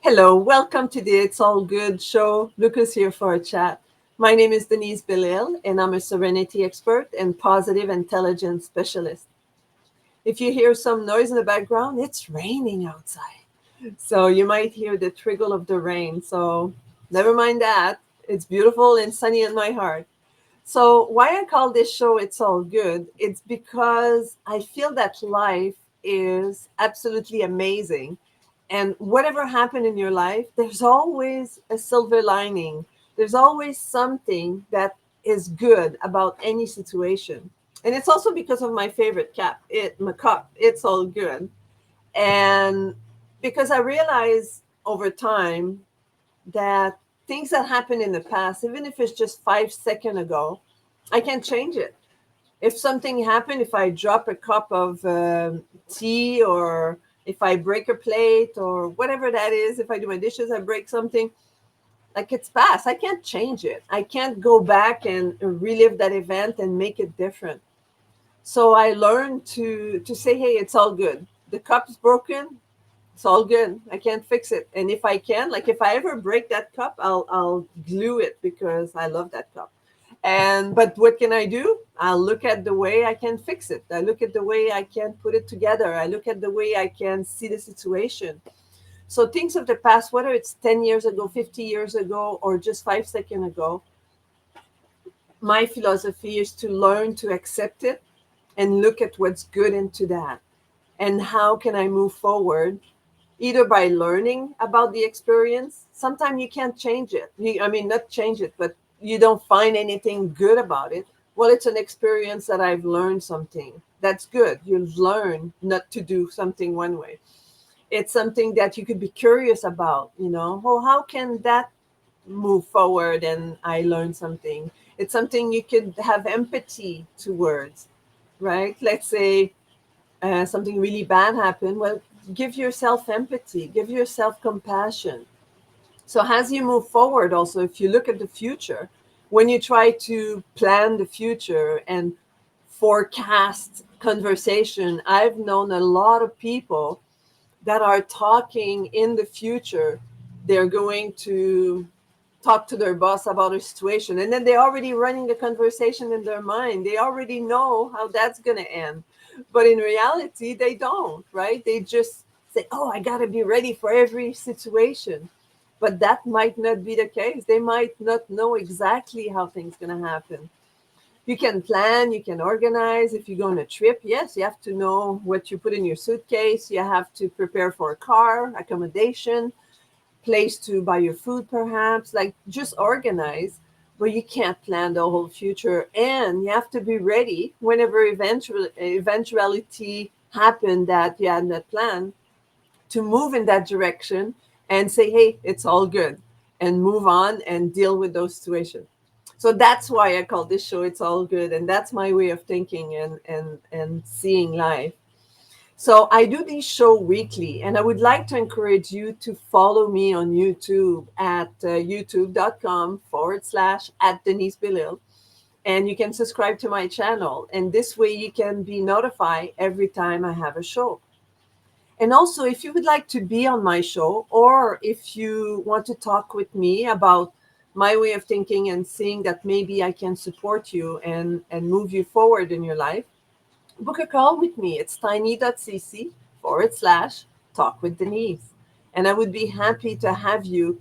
Hello, welcome to the It's All Good show. Lucas here for a chat. My name is Denise Belisle, and I'm a serenity expert and positive intelligence specialist. If you hear some noise in the background, it's raining outside. So you might hear the trickle of the rain. So never mind that. It's beautiful and sunny in my heart. So why I call this show It's All Good, it's because I feel that life is absolutely amazing. And whatever happened in your life, there's always a silver lining. There's always something that is good about any situation. And it's also because of my favorite my cup, It's All Good. And because I realize over time that things that happened in the past, even if it's just 5 seconds ago, I can't change it. If something happened, if I drop a cup of tea, or if I break a plate or whatever that is, if I do my dishes, I break something, like, it's past. I can't change it. I can't go back and relive that event and make it different. So I learned to say, hey, it's all good. The cup's broken. It's all good. I can't fix it. And if I can, like, if I ever break that cup, I'll glue it because I love that cup. But what can I do? I'll look at the way I can fix it. I look at the way I can put it together. I look at the way I can see the situation. So things of the past, whether it's 10 years ago, 50 years ago, or just 5 seconds ago, my philosophy is to learn to accept it and look at what's good into that. And how can I move forward, either by learning about the experience. Sometimes you can't change it. I mean, not change it, but you don't find anything good about it. Well, it's an experience that I've learned something. That's good. You've learned not to do something one way. It's something that you could be curious about, well, how can that move forward? And I learned something. It's something you could have empathy towards, right? Let's say something really bad happened. Well, give yourself empathy, give yourself compassion. So as you move forward, also, if you look at the future, when you try to plan the future and forecast conversation, I've known a lot of people that are talking in the future. They're going to talk to their boss about a situation, and then they're already running the conversation in their mind. They already know how that's going to end. But in reality, they don't, right? They just say, oh, I got to be ready for every situation. But that might not be the case. They might not know exactly how things going to happen. You can plan, you can organize. If you go on a trip, yes, you have to know what you put in your suitcase. You have to prepare for a car, accommodation, place to buy your food, perhaps. Like, just organize. But you can't plan the whole future. And you have to be ready whenever eventuality happened that you had not planned, to move in that direction and say, hey, it's all good, and move on and deal with those situations. So that's why I call this show It's All Good. And that's my way of thinking and seeing life. So I do this show weekly, and I would like to encourage you to follow me on YouTube at youtube.com/at Denise Belisle. And you can subscribe to my channel. And this way you can be notified every time I have a show. And also, if you would like to be on my show, or if you want to talk with me about my way of thinking and seeing that maybe I can support you and move you forward in your life, book a call with me. It's tiny.cc/talk with Denise. And I would be happy to have you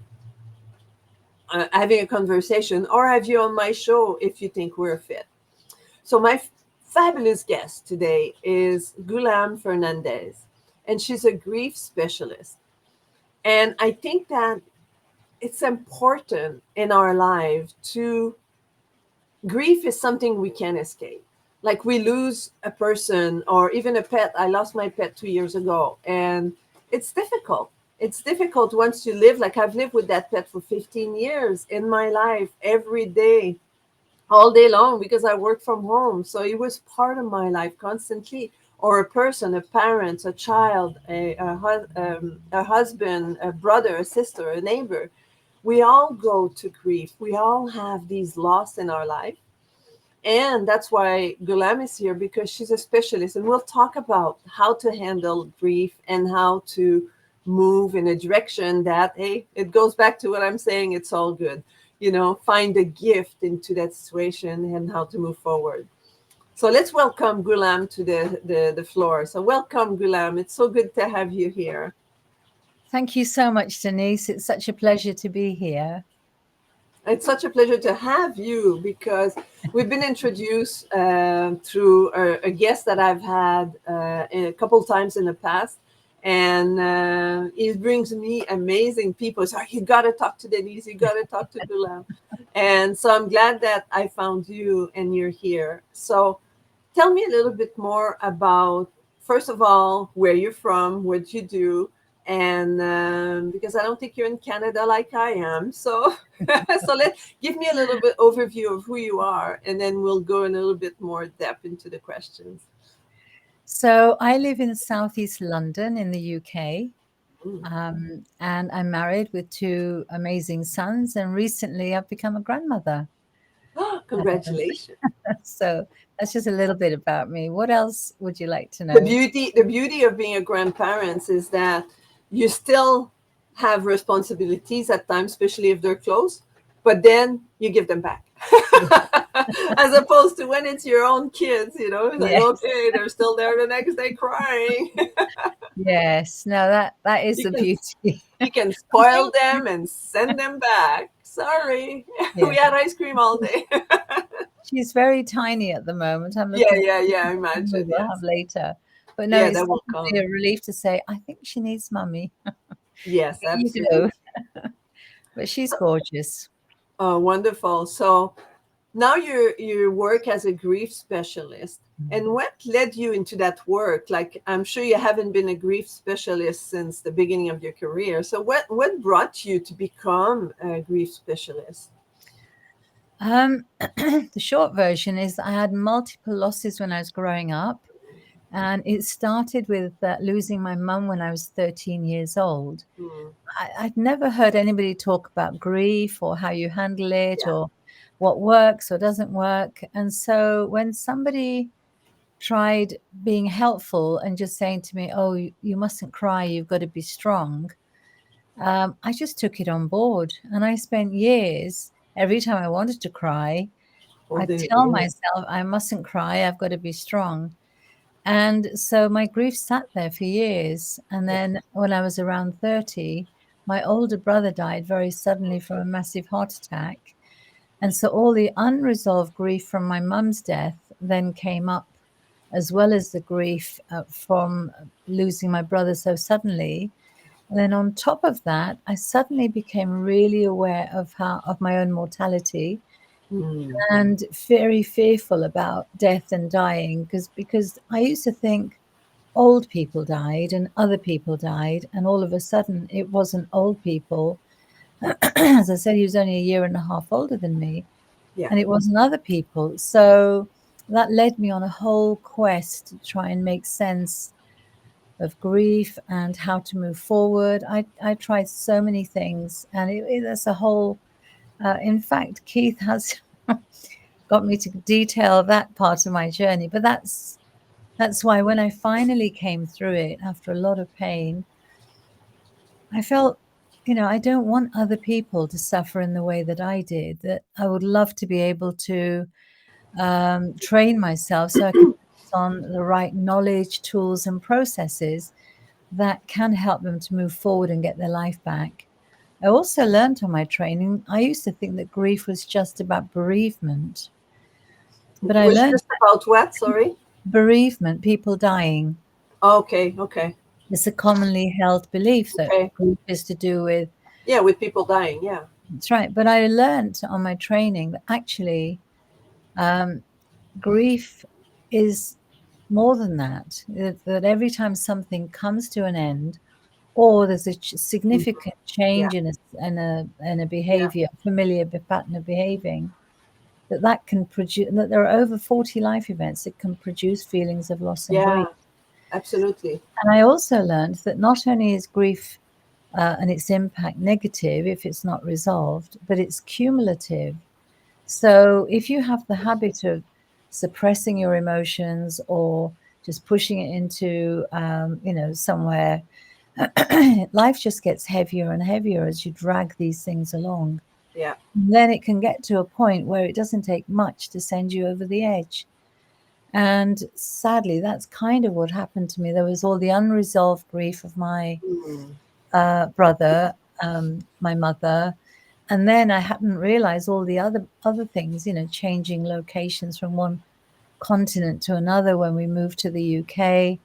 having a conversation, or have you on my show if you think we're a fit. So my fabulous guest today is Ghulam Fernandes, and she's a grief specialist. And I think that it's important in our life to grief is something we can't escape. Like, we lose a person or even a pet. I lost my pet 2 years ago, and it's difficult. It's difficult once you live, like, I've lived with that pet for 15 years in my life, every day, all day long, because I work from home. So it was part of my life constantly. Or a person, a parent, a child, a husband, a brother, a sister, a neighbor. We all go to grief. We all have these loss in our life. And that's why Ghulam is here, because she's a specialist. And we'll talk about how to handle grief and how to move in a direction that, hey, it goes back to what I'm saying, it's all good. Find a gift into that situation and how to move forward. So let's welcome Ghulam to the floor. So welcome, Ghulam. It's so good to have you here. Thank you so much, Denise. It's such a pleasure to be here. It's such a pleasure to have you, because we've been introduced through a guest that I've had a couple times in the past. And it brings me amazing people. So you got to talk to Denise, you got to talk to Ghulam. And so I'm glad that I found you and you're here. So tell me a little bit more about, first of all, where you're from, what you do, and because I don't think you're in Canada like I am. So, so give me a little bit overview of who you are, and then we'll go in a little bit more depth into the questions. So I live in Southeast London in the UK, and I'm married with 2 amazing sons. And recently I've become a grandmother. Congratulations. So that's just a little bit about me. What else would you like to know? The beauty of being a grandparent is that you still have responsibilities at times, especially if they're close, but then you give them back. As opposed to when it's your own kids, it's like, Yes. okay, they're still there the next day crying. Yes. No, that is the beauty. You can spoil them and send them back. Sorry. Yeah. We had ice cream all day. She's very tiny at the moment. I'm Yeah, looking I imagine. we'll Yes. have later. But no, Yeah, it's that will definitely come. a relief to say, I think she needs mummy. Yes, You absolutely. do. But she's gorgeous. Oh, wonderful. So now you work as a grief specialist. And what led you into that work? Like, I'm sure you haven't been a grief specialist since the beginning of your career. So what brought you to become a grief specialist? The short version is I had multiple losses when I was growing up. And it started with losing my mum when I was 13 years old. I'd never heard anybody talk about grief or how you handle it Yeah. or what works or doesn't work. And so when somebody tried being helpful and just saying to me, oh, you mustn't cry, you've got to be strong, I just took it on board. And I spent years, every time I wanted to cry, I'd tell myself, I mustn't cry, I've got to be strong. And so my grief sat there for years. And then when I was around 30, my older brother died very suddenly from a massive heart attack. And so all the unresolved grief from my mum's death then came up, as well as the grief from losing my brother so suddenly. And then on top of that, I suddenly became really aware of my own mortality and very fearful about death and dying, because I used to think old people died and other people died, and all of a sudden it wasn't old people. As I said, he was only a year and a half older than me, and it wasn't other people. So that led me on a whole quest to try and make sense of grief and how to move forward. I tried so many things, and there's a whole. In fact, Keith has got me to detail that part of my journey. But that's why when I finally came through it after a lot of pain, I felt, I don't want other people to suffer in the way that I did. That I would love to be able to train myself so I can pass on the right knowledge, tools, and processes that can help them to move forward and get their life back. I also learned on my training, I used to think that grief was just about bereavement. But I Was learned just about what? Sorry. bereavement, people dying. Okay. It's a commonly held belief that Okay. grief is to do with. Yeah, with people dying. Yeah. That's right. But I learned on my training that actually grief is more than that. That every time something comes to an end, or there's a significant Yeah. change in a Yeah. behavior, familiar pattern of behaving, that can produce, that there are over 40 life events that can produce feelings of loss and grief. Yeah. Absolutely. And I also learned that not only is grief and its impact negative if it's not resolved, but it's cumulative. So if you have the habit of suppressing your emotions or just pushing it into, somewhere life just gets heavier and heavier as you drag these things along. Yeah. And then it can get to a point where it doesn't take much to send you over the edge. And sadly, that's kind of what happened to me. There was all the unresolved grief of my brother, my mother, and then I hadn't realized all the other things, changing locations from one continent to another when we moved to the UK,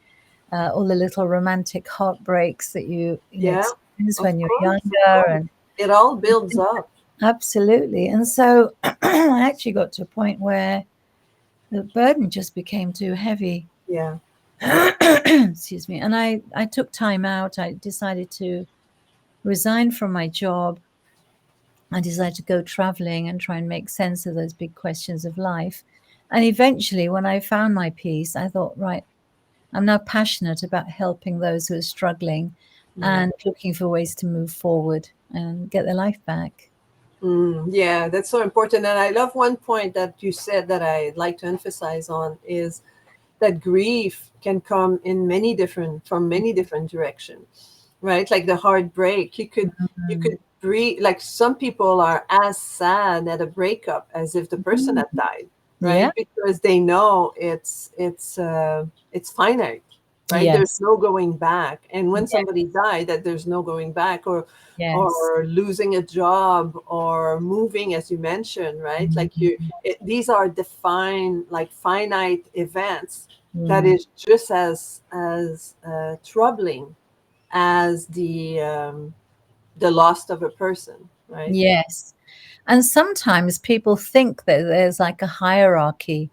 all the little romantic heartbreaks that you Yeah. experience Of when you're course. Of younger, course. and It all builds up. absolutely. And so I actually got to a point where the burden just became too heavy. Yeah. Excuse me. And I took time out. I decided to resign from my job. I decided to go traveling and try and make sense of those big questions of life. And eventually, when I found my peace, I thought, right, I'm now passionate about helping those who are struggling and looking for ways to move forward and get their life back. Yeah, that's so important. And I love one point that you said that I'd like to emphasize on is that grief can come in from many different directions, right? Like the heartbreak, you could breathe. Like some people are as sad at a breakup as if the person had died, Yeah. right? Because they know it's finite, right? There's Yes. no going back. And when Yeah. somebody died, that there's no going back, Yes. or losing a job or moving, as you mentioned, right? Like these are defined like finite events that is just as troubling as the loss of a person, right? Yes. And sometimes people think that there's like a hierarchy,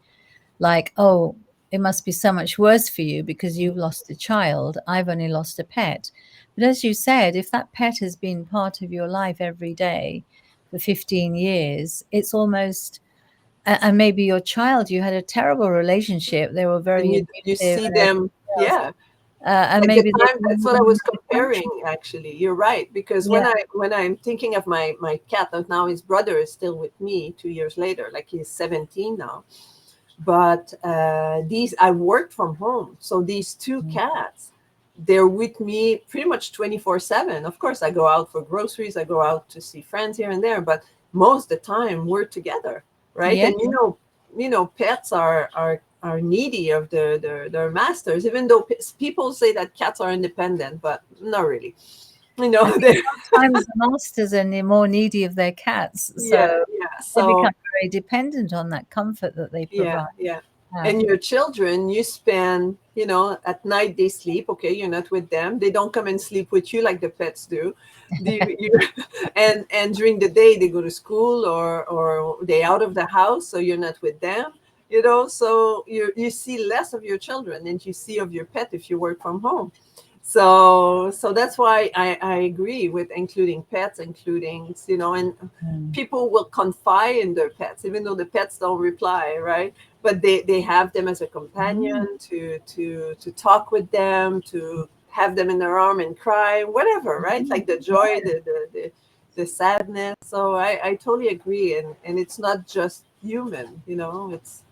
like, oh, it must be so much worse for you because you've lost a child. I've only lost a pet. But as you said, if that pet has been part of your life every day for 15 years, it's almost, and maybe your child, you had a terrible relationship. They were And very you abusive see and them, everything else. yeah. And Like the maybe they time, didn't that's what I even was have a country. comparing. Actually, you're right, because Yeah. when I'm thinking of my cat, and now his brother is still with me 2 years later, like he's 17 now. But these I work from home, so these two cats, they're with me pretty much 24/7. Of course, I go out for groceries, I go out to see friends here and there, but most of the time we're together, right? Yeah. And pets are needy of their masters, even though people say that cats are independent, but not really. I think They're sometimes the masters are more needy of their cats, yeah, so yeah. they become So very dependent on that comfort that they yeah, provide. yeah. Yeah. And your children, you spend, at night they sleep. Okay, you're not with them. They don't come and sleep with you like the pets do. And during the day they go to school or they out of the house, so you're not with them. So you see less of your children than you see of your pet if you work from home. So that's why I agree with including pets, and people will confide in their pets, even though the pets don't reply, right? But they have them as a companion to talk with them, to have them in their arm and cry, whatever, right? Like the joy, the sadness. So I totally agree. And it's not just human, it's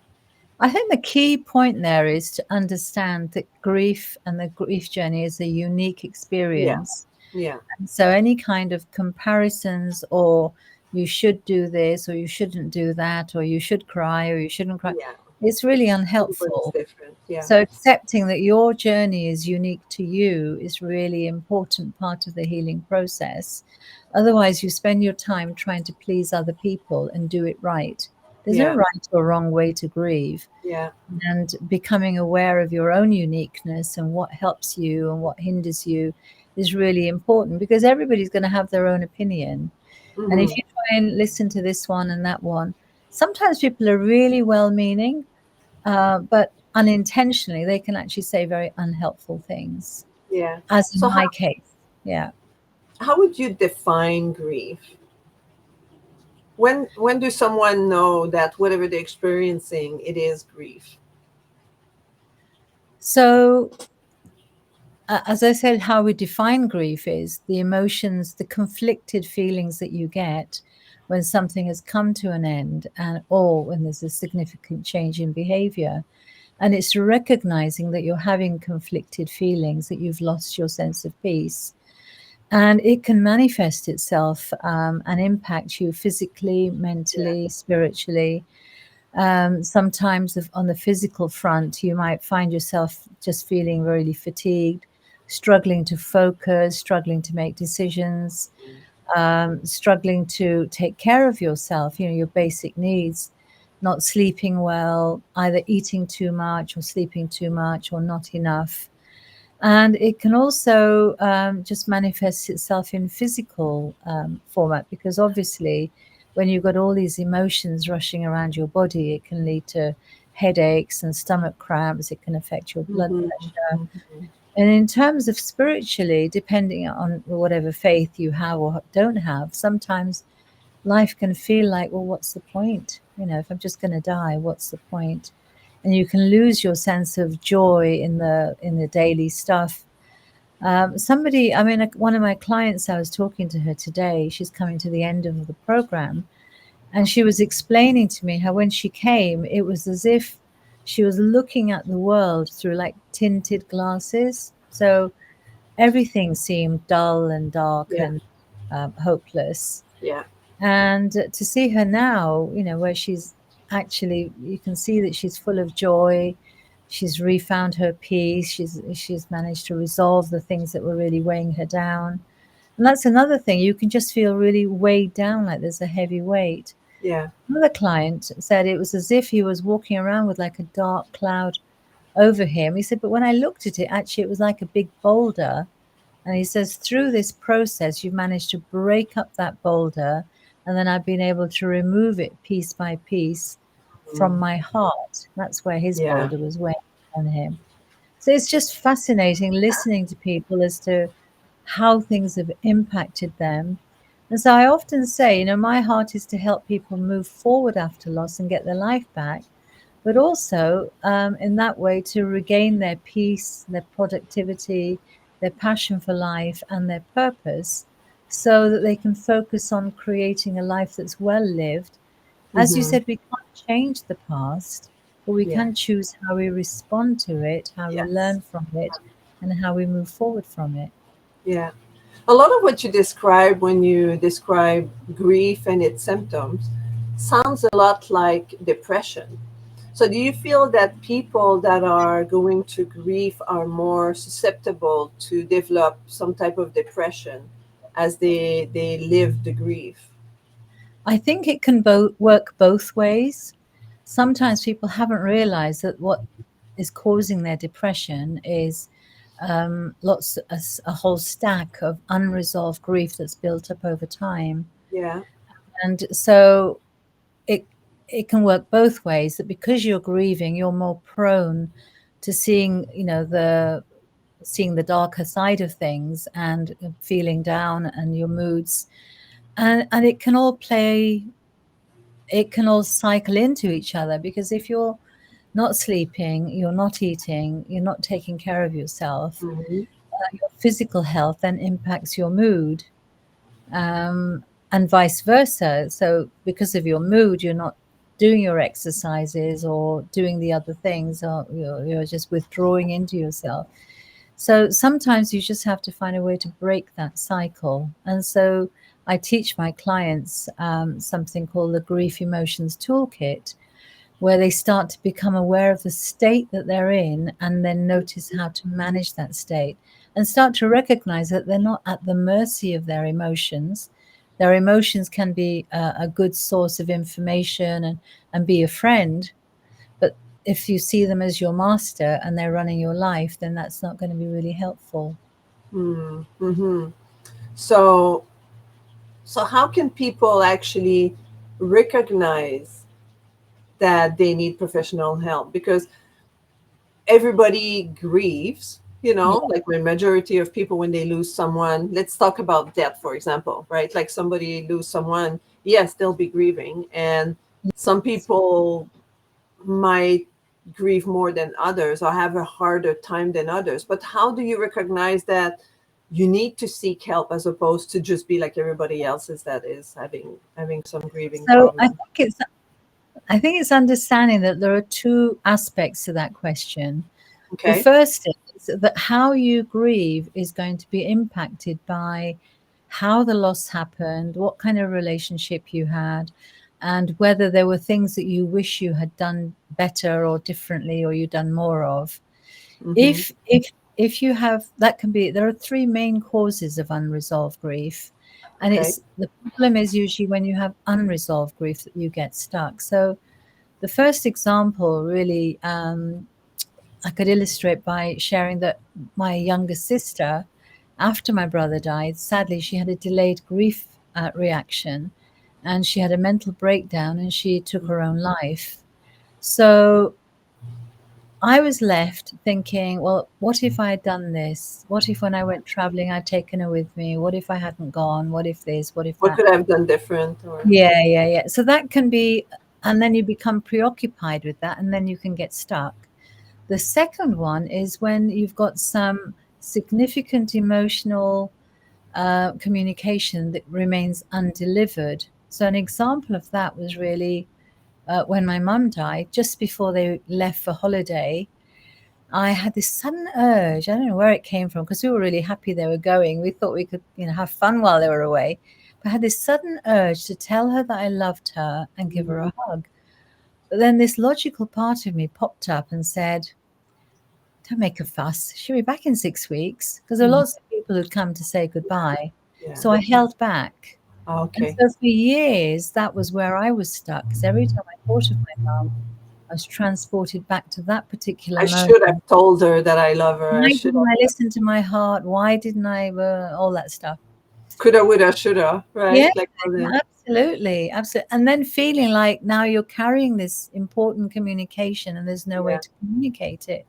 I think the key point there is to understand that grief and the grief journey is a unique yeah, experience. yeah, And so any kind of comparisons, or you should do this, or you shouldn't do that, or you should cry, or you shouldn't cry, yeah. it's really Everybody's unhelpful. different. Yeah, So accepting that your journey is unique to you is really important part of the healing process. Otherwise, you spend your time trying to please other people and do it right. There's no yeah, right or wrong way to grieve. yeah. And becoming aware of your own uniqueness and what helps you and what hinders you is really important, because everybody's going to have their own opinion. And if Hmm. you try and listen to this one and that one, sometimes people are really well meaning, but unintentionally, they can actually say very unhelpful things, Yeah. as in So my case. Yeah. how would you define grief? When do someone know that whatever they're experiencing, it is grief? So, as I said, how we define grief is the emotions, the conflicted feelings that you get when something has come to an end, and or when there's a significant change in behavior. And it's recognizing that you're having conflicted feelings, that you've lost your sense of peace. And it can manifest itself and impact you physically, Yeah. mentally, spiritually. Sometimes on the physical front, you might find yourself just feeling really fatigued, struggling to focus, struggling to make decisions, struggling to take care of yourself, your basic needs, not sleeping well, either eating too much or sleeping too much or not enough. And it can also just manifest itself in physical format, because obviously when you've got all these emotions rushing around your body, it can lead to headaches and stomach cramps. It can affect your blood Mm-hmm. pressure. Mm-hmm. And in terms of spiritually, depending on whatever faith you have or don't have, sometimes life can feel like, well, what's the point? If I'm just going to die, what's the point? And you can lose your sense of joy in the daily stuff. One of my clients, I was talking to her today. She's coming to the end of the program, and she was explaining to me how when she came, it was as if she was looking at the world through like tinted glasses. So everything seemed dull and dark Yeah. and hopeless. Yeah. And to see her now, where she's actually, you can see that she's full of joy. She's refound her peace. She's managed to resolve the things that were really weighing her down. And that's another thing. You can just feel really weighed down, like there's a heavy weight. Yeah. Another client said it was as if he was walking around with like a dark cloud over him. He said, but when I looked at it, actually, it was like a big boulder. And he says, through this process, you've managed to break up that boulder. And then I've been able to remove it piece by piece from my heart. That's where his Yeah. boulder was weighing on him. So it's just fascinating listening to people as to how things have impacted them. And so I often say, my heart is to help people move forward after loss and get their life back, but also in that way to regain their peace, their productivity, their passion for life, and their purpose, so that they can focus on creating a life that's well lived. As you Mm-hmm. said, we can't change the past, but we Yeah. can choose how we respond to it, how we Yes. learn from it, and how we move forward from it. Yeah. A lot of what you describe when you describe grief and its symptoms sounds a lot like depression. So, do you feel that people that are going through grief are more susceptible to develop some type of depression as they live the grief? I think it can work both ways. Sometimes people haven't realized that what is causing their depression is a whole stack of unresolved grief that's built up over time. Yeah. And so it it can work both ways, that because you're grieving, you're more prone to seeing the darker side of things and feeling down and your moods. And it can all cycle into each other, because if you're not sleeping, you're not eating, you're not taking care of yourself, Mm-hmm. your physical health then impacts your mood, and vice versa. So because of your mood, you're not doing your exercises or doing the other things, or you're just withdrawing into yourself. So sometimes you just have to find a way to break that cycle. And so I teach my clients something called the Grief Emotions Toolkit, where they start to become aware of the state that they're in, and then notice how to manage that state, and start to recognize that they're not at the mercy of their emotions. Their emotions can be a good source of information and be a friend. But if you see them as your master and they're running your life, then that's not going to be really helpful. Mm-hmm. So, how can people actually recognize that they need professional help? Because everybody grieves, Yeah. like my majority of people when they lose someone. Let's talk about death, for example, right? Like somebody lose someone, yes, they'll be grieving. And some people might grieve more than others or have a harder time than others. But how do you recognize that you need to seek help as opposed to just be like everybody else's that is having some grieving So I problem? think it's I think it's understanding that there are two aspects to that question. The Okay. first is that how you grieve is going to be impacted by how the loss happened, what kind of relationship you had, and whether there were things that you wish you had done better or differently or you done more of. Mm-hmm. If you have, that can be, there are three main causes of unresolved grief. And Okay. it's, the problem is usually when you have unresolved grief that you get stuck. So the first example really, I could illustrate by sharing that my younger sister, after my brother died, sadly, she had a delayed grief reaction, and she had a mental breakdown and she took her own life. So I was left thinking, well, what if I had done this? What if when I went traveling, I'd taken her with me? What if I hadn't gone? What if this? What if What that? could I have done different? Or Yeah. So that can be, and then you become preoccupied with that, and then you can get stuck. The second one is when you've got some significant emotional communication that remains undelivered. So, an example of that was really when my mum died, just before they left for holiday. I had this sudden urge. I don't know where it came from because we were really happy they were going. We thought we could, have fun while they were away. But I had this sudden urge to tell her that I loved her and give her a hug. But then this logical part of me popped up and said, don't make a fuss. She'll be back in 6 weeks, because there are lots of people who'd come to say goodbye. yeah. So I held back. And Okay. so for years, that was where I was stuck. Because every time I thought of my mum, I was transported back to that particular I moment. should have told her that I love her. I Why should didn't have. I listen to my heart? Why didn't I, all that stuff? Coulda, woulda, shoulda. Yeah, Right? Like all the. absolutely. Absolutely. And then feeling like now you're carrying this important communication and there's no way Yeah. to communicate it.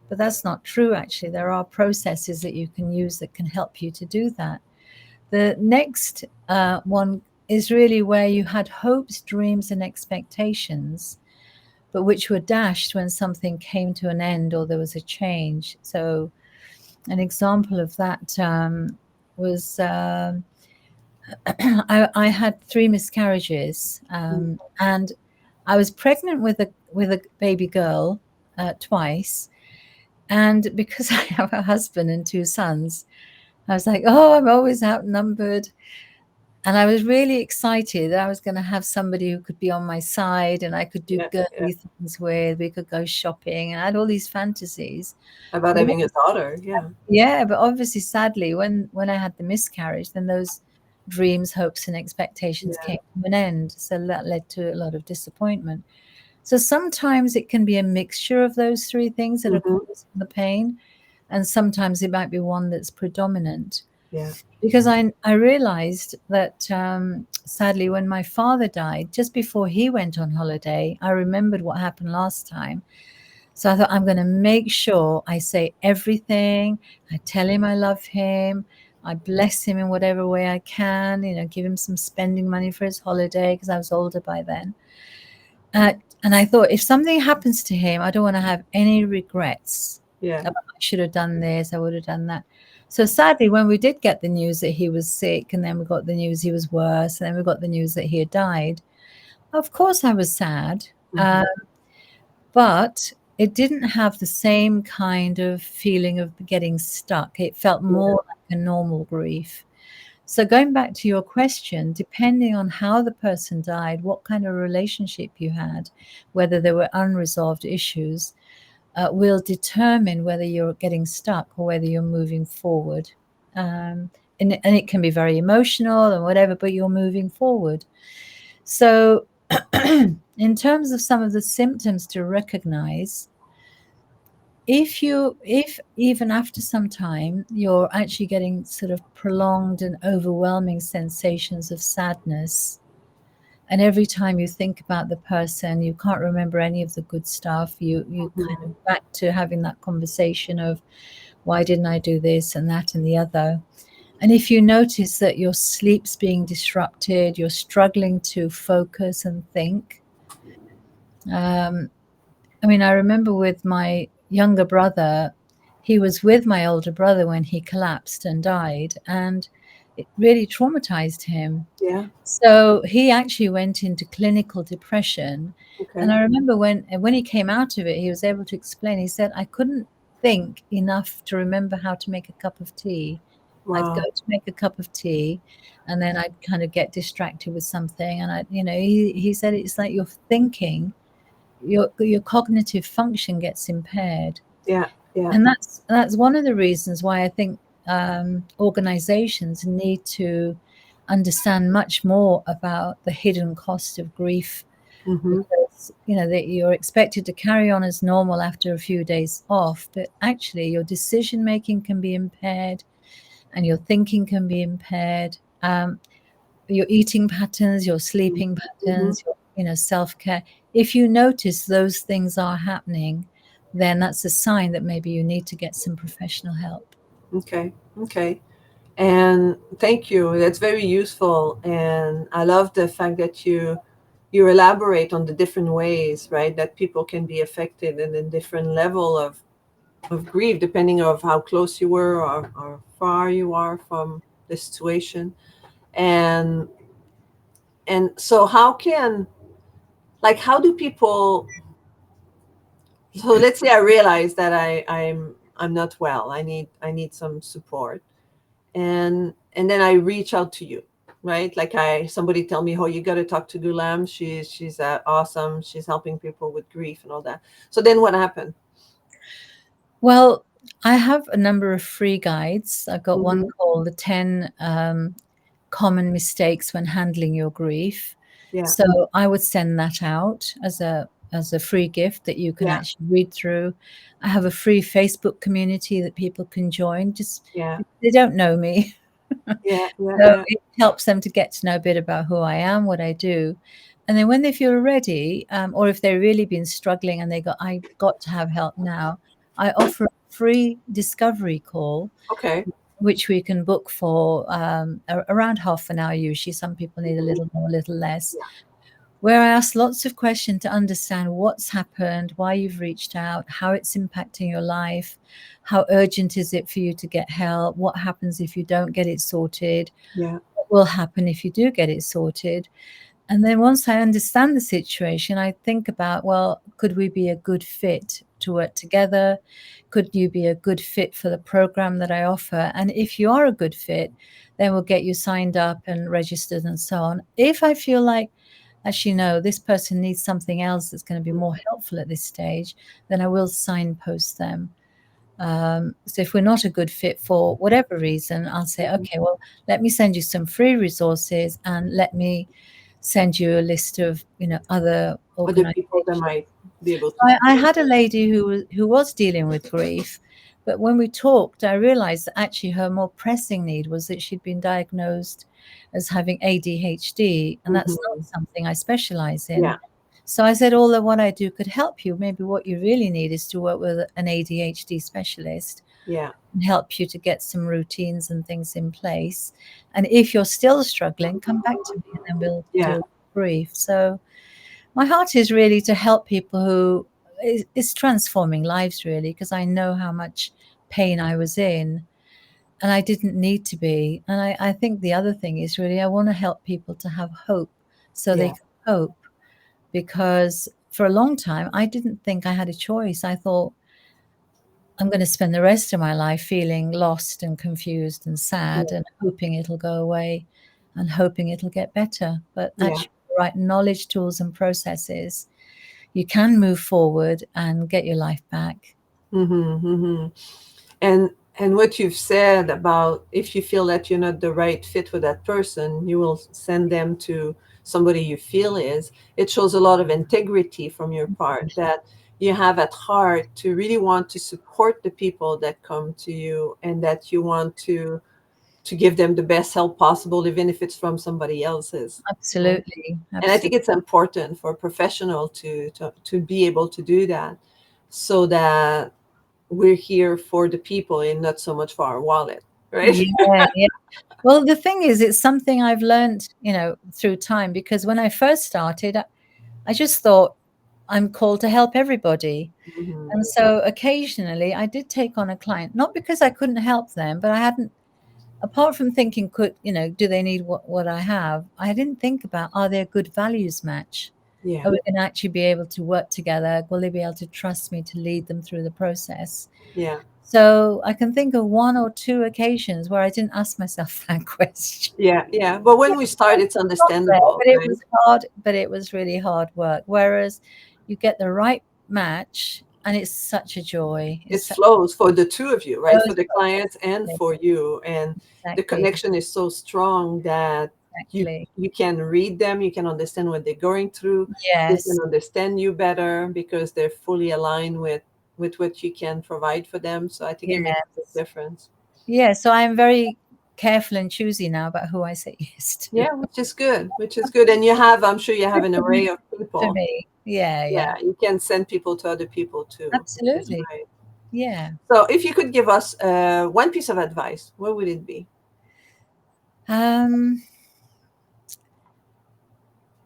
But that's not true, actually. There are processes that you can use that can help you to do that. The next one is really where you had hopes, dreams, and expectations, but which were dashed when something came to an end or there was a change. So, an example of that was I had 3 miscarriages, and I was pregnant with a baby girl twice. And because I have a husband and 2 sons, I was like, oh, I'm always outnumbered. And I was really excited that I was going to have somebody who could be on my side and I could do Yeah. Yeah. girly things with. We could go shopping, and I had all these fantasies. About But having a daughter. Yeah. yeah, but obviously, sadly, when I had the miscarriage, then those dreams, hopes, and expectations Yeah. came to an end. So that led to a lot of disappointment. So sometimes it can be a mixture of those three things that are Mm-hmm. causing the pain, and sometimes it might be one that's predominant. Yeah. Because I realized that sadly, when my father died, just before he went on holiday, I remembered what happened last time. So I thought, I'm going to make sure I say everything. I tell him I love him. I bless him in whatever way I can, give him some spending money for his holiday, because I was older by then. And I thought, if something happens to him, I don't want to have any regrets. Yeah. I should have done this, I would have done that. So sadly, when we did get the news that he was sick, and then we got the news he was worse, and then we got the news that he had died, of course I was sad. Mm-hmm. But it didn't have the same kind of feeling of getting stuck. It felt more like a normal grief. So going back to your question, depending on how the person died, what kind of relationship you had, whether there were unresolved issues, will determine whether you're getting stuck or whether you're moving forward. And it can be very emotional and whatever, but you're moving forward. So in terms of some of the symptoms to recognize, if even after some time you're actually getting sort of prolonged and overwhelming sensations of sadness, and every time you think about the person you can't remember any of the good stuff, you kind of back to having that conversation of, why didn't I do this and that and the other. And if you notice that your sleep's being disrupted, you're struggling to focus and think. I remember with my younger brother, he was with my older brother when he collapsed and died. And it really traumatized him. Yeah. So he actually went into clinical depression. And Okay. I remember when he came out of it, he was able to explain. He said, I couldn't think enough to remember how to make a cup of tea. I'd go Wow. to make a cup of tea, and then I'd kind of get distracted with something. And he said it's like your thinking, your cognitive function gets impaired. Yeah. Yeah. And that's one of the reasons why I think organizations need to understand much more about the hidden cost of grief, Mm-hmm. because that you're expected to carry on as normal after a few days off, but actually your decision making can be impaired and your thinking can be impaired. Your eating patterns, your sleeping Mm-hmm. patterns, your self-care. If you notice those things are happening, then that's a sign that maybe you need to get some professional help. Okay. Okay. And thank you. That's very useful. And I love the fact that you elaborate on the different ways, right, that people can be affected and then different level of grief depending of how close you were or far you are from the situation. And so how do people, so let's say I realize that I'm not well. I need some support. And then I reach out to you, right? Like somebody tell me, oh, you got to talk to Ghulam. She's awesome. She's helping people with grief and all that. So then what happened? Well, I have a number of free guides. I've got one Mm-hmm. called the 10 common mistakes when handling your grief. Yeah. So I would send that out as a free gift that you can Yeah. actually read through. I have a free Facebook community that people can join. Just Yeah. they don't know me. Yeah. Yeah. So Yeah. it helps them to get to know a bit about who I am, what I do. And then when they feel ready, or if they've really been struggling and I got to have help now, I offer a free discovery call, Okay. which we can book for around half an hour usually. Some people need a Mhm. little more, a little less, Yeah. where I ask lots of questions to understand what's happened, why you've reached out, how it's impacting your life, how urgent is it for you to get help, what happens if you don't get it sorted, Yeah. what will happen if you do get it sorted. And then once I understand the situation, I think about, well, could we be a good fit to work together? Could you be a good fit for the program that I offer? And if you are a good fit, then we'll get you signed up and registered and so on. If I feel like, actually, no, this person needs something else that's going to be more helpful at this stage, then I will signpost them. So if we're not a good fit for whatever reason, I'll say, Mhm. okay, well, let me send you some free resources and let me send you a list of other Other people that organizations. might be able to I support. had a lady who was dealing with grief, but when we talked, I realized that actually her more pressing need was that she'd been diagnosed as having ADHD, and that's not Hmm. something I specialize in. Yeah. So I said, all of what I do could help you. Maybe what you really need is to work with an ADHD specialist Yeah. and help you to get some routines and things in place. And if you're still struggling, come back to me and then we'll Yeah. do a brief. So my heart is really to help people who is transforming lives, really, because I know how much pain I was in and I didn't need to be. And I think the other thing is really I want to help people to have hope so they Yeah. can cope, because for a long time I didn't think I had a choice. I thought I'm going to spend the rest of my life feeling lost and confused and sad Yeah. and hoping it'll go away and hoping it'll get better. But Yeah. actually, with the right knowledge, tools, and processes, you can move forward and get your life back. Hmm. Hmm. And what you've said about if you feel that you're not the right fit for that person, you will send them to somebody you feel is. It shows a lot of integrity from your part that you have at heart to really want to support the people that come to you and that you want to give them the best help possible, even if it's from somebody else's. Right? Absolutely. And I think Absolutely. it's important for a professional to be able to do that so that we're here for the people and not so much for our wallet, right? Yeah. Yeah. Well, the thing is, it's something I've learned, through time, because when I first started, I just thought I'm called to help everybody. Hmm. And so occasionally I did take on a client, not because I couldn't help them, but I hadn't apart from thinking, do they need what I have? I didn't think about, are they a good values match? Yeah, Are we going to actually be able to work together? Will they be able to trust me to lead them through the process? yeah, So I can think of one or two occasions where I didn't ask myself that question. yeah, yeah. But Yeah, when we start, it's got there, understandable, but it right? was hard, but it was really hard work. Whereas you get the right match and it's such a joy. It's It such flows for the two of you, right? For those the clients and exactly, for you, and the exactly, connection is so strong that exactly. you can read them, you can understand what they're going through, they can Yes, understand you better because they're fully aligned with what you can provide for them. So I think it makes a big yes. difference. Yeah, so I'm very careful and choosy now about who I say yes to. Yeah, which is good, which is good. And you have, I'm sure you have Good an for me. array of Good for people. me. Yeah, yeah. Yeah, you can send people to other people too, which is Absolutely. great. Yeah. So if you could give us one piece of advice, what would it be? Um,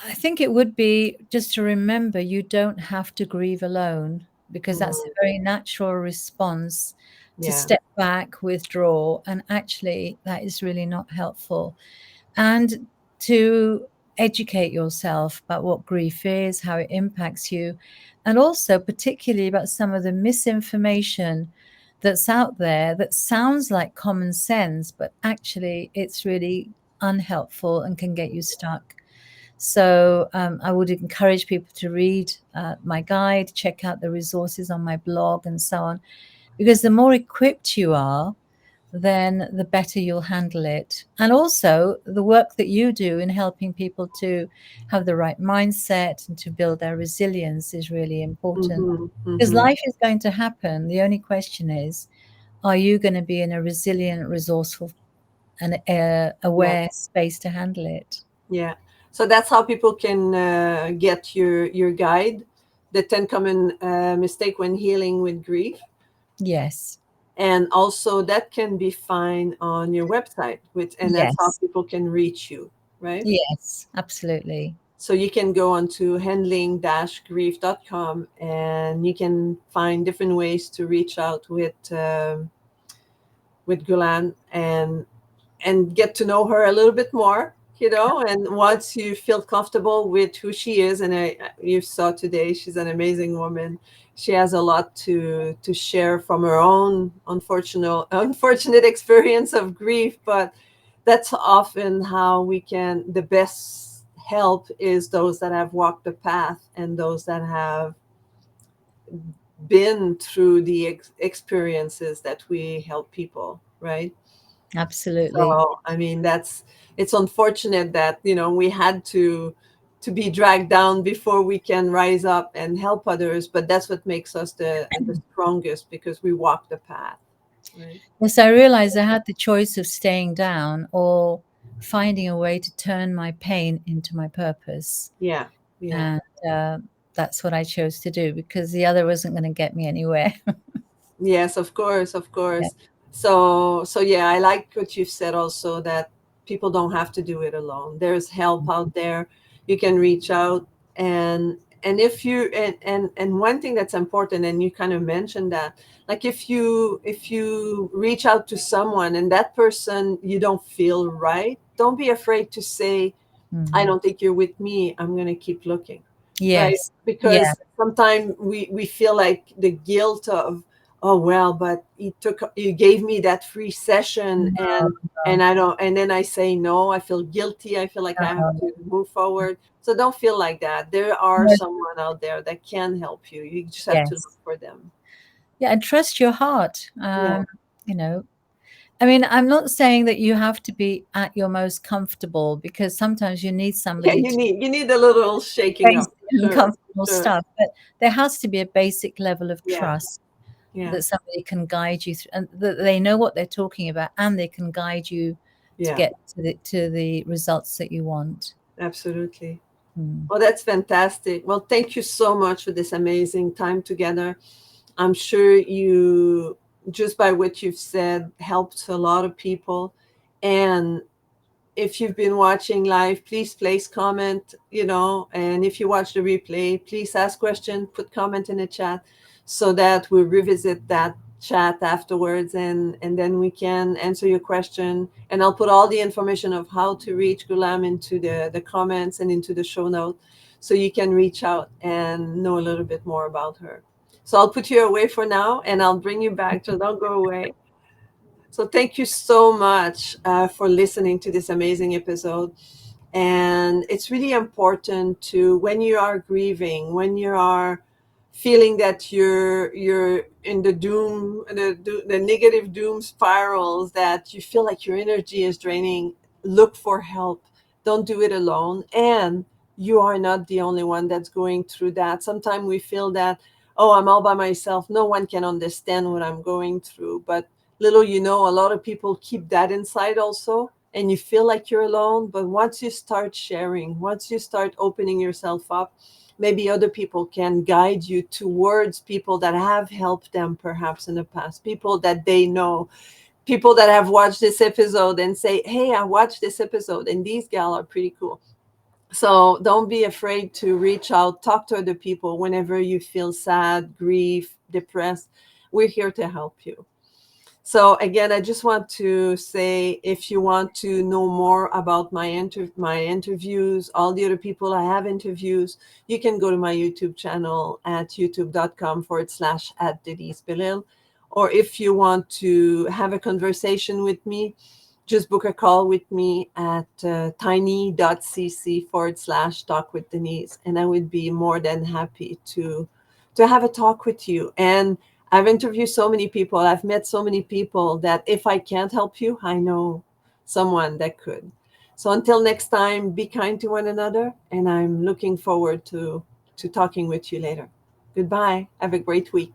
I think it would be just to remember you don't have to grieve alone, because that's a Mm, very natural response to yeah. step back, withdraw, and actually that is really not helpful. And to educate yourself about what grief is, how it impacts you, and also particularly about some of the misinformation that's out there that sounds like common sense, but actually it's really unhelpful and can get you stuck. So I would encourage people to read my guide, check out the resources on my blog, and so on, because the more equipped you are, then the better you'll handle it. And also, the work that you do in helping people to have the right mindset and to build their resilience is really important, Mm-hmm, because mm-hmm. life is going to happen. The only question is, are you going to be in a resilient, resourceful, and Yeah, aware space to handle it? yeah. So that's how people can get your guide, the 10 common mistake when healing with grief, Yes. and also that can be found on your website, which and that's how Yes. people can reach you, right? Yes, absolutely. So you can go on to handling-grief.com and you can find different ways to reach out with Gulan and get to know her a little bit more, and once you feel comfortable with who she is, and you saw today, she's an amazing woman. She has a lot to share from her own unfortunate experience of grief, but that's often how we can the best help is those that have walked the path and those that have been through the experiences that we help people, right? Absolutely. So I mean, it's unfortunate that we had to be dragged down before we can rise up and help others, but that's what makes us the strongest because we walk the path, right? Yes, I realized I had the choice of staying down or finding a way to turn my pain into my purpose. Yeah, yeah. And that's what I chose to do, because the other wasn't going to get me anywhere. Yes, of course, of Yeah. course. So yeah, I like what you've said also that people don't have to do it alone. There's help out there. You can reach out and if you and one thing that's important, and you kind of mentioned that, like if you reach out to someone and that person you don't feel right, don't be afraid to say, I Mhm. don't think you're with me. I'm going to keep looking. Right. Yes. Yeah. Because sometimes we feel like the guilt of, oh, well, but you gave me that free session No, and no, I don't, and then I say no, I feel guilty. I feel like I have no. to move forward. So don't feel like that. There are No. someone out there that can help you. You just have to look Yes. for them. Yeah. And trust your heart. Yeah. You know, I mean, I'm not saying that you have to be at your most comfortable, because sometimes you need Yeah. somebody You to need, you need a little shaking face up. the Sure. uncomfortable Sure. stuff. But there has to be a basic level of Yeah. trust Yeah. that somebody can guide you through, and that they know what they're talking about, and they can guide you to Yeah. get to the results that you want. Absolutely. Mm. Well, that's fantastic. Well, thank you so much for this amazing time together. I'm sure you, just by what you've said, helped a lot of people. And if you've been watching live, please place comment, and if you watch the replay, please ask question, put comment in the chat so that we'll revisit that chat afterwards, and then we can answer your question, and I'll put all the information of how to reach Ghulam into the comments and into the show note, so you can reach out and know a little bit more about her. So I'll put you away for now, and I'll bring you back, so don't go away. So thank you so much for listening to this amazing episode. And it's really important to, when you are grieving, when you are feeling that you're in the the negative doom spirals, that you feel like your energy is draining, look for help. Don't do it alone. And you are not the only one that's going through that. Sometimes we feel that, oh, I'm all by myself, no one can understand what I'm going through. But little you know, a lot of people keep that inside also, and you feel like you're alone. But once you start sharing, once you start opening yourself up, maybe other people can guide you towards people that have helped them perhaps in the past, people that they know, people that have watched this episode and say, hey, I watched this episode and these gal are pretty cool. So don't be afraid to reach out, talk to other people whenever you feel sad, grief, depressed. We're here to help you. So again, I just want to say, if you want to know more about my interviews, all the other people I have interviews, you can go to my YouTube channel at youtube.com/Denise Belisle. Or if you want to have a conversation with me, just book a call with me at tiny.cc/talk with Denise, and I would be more than happy to have a talk with you. And I've interviewed so many people, I've met so many people, that if I can't help you, I know someone that could. So until next time, be kind to one another, and I'm looking forward to talking with you later. Goodbye. Have a great week.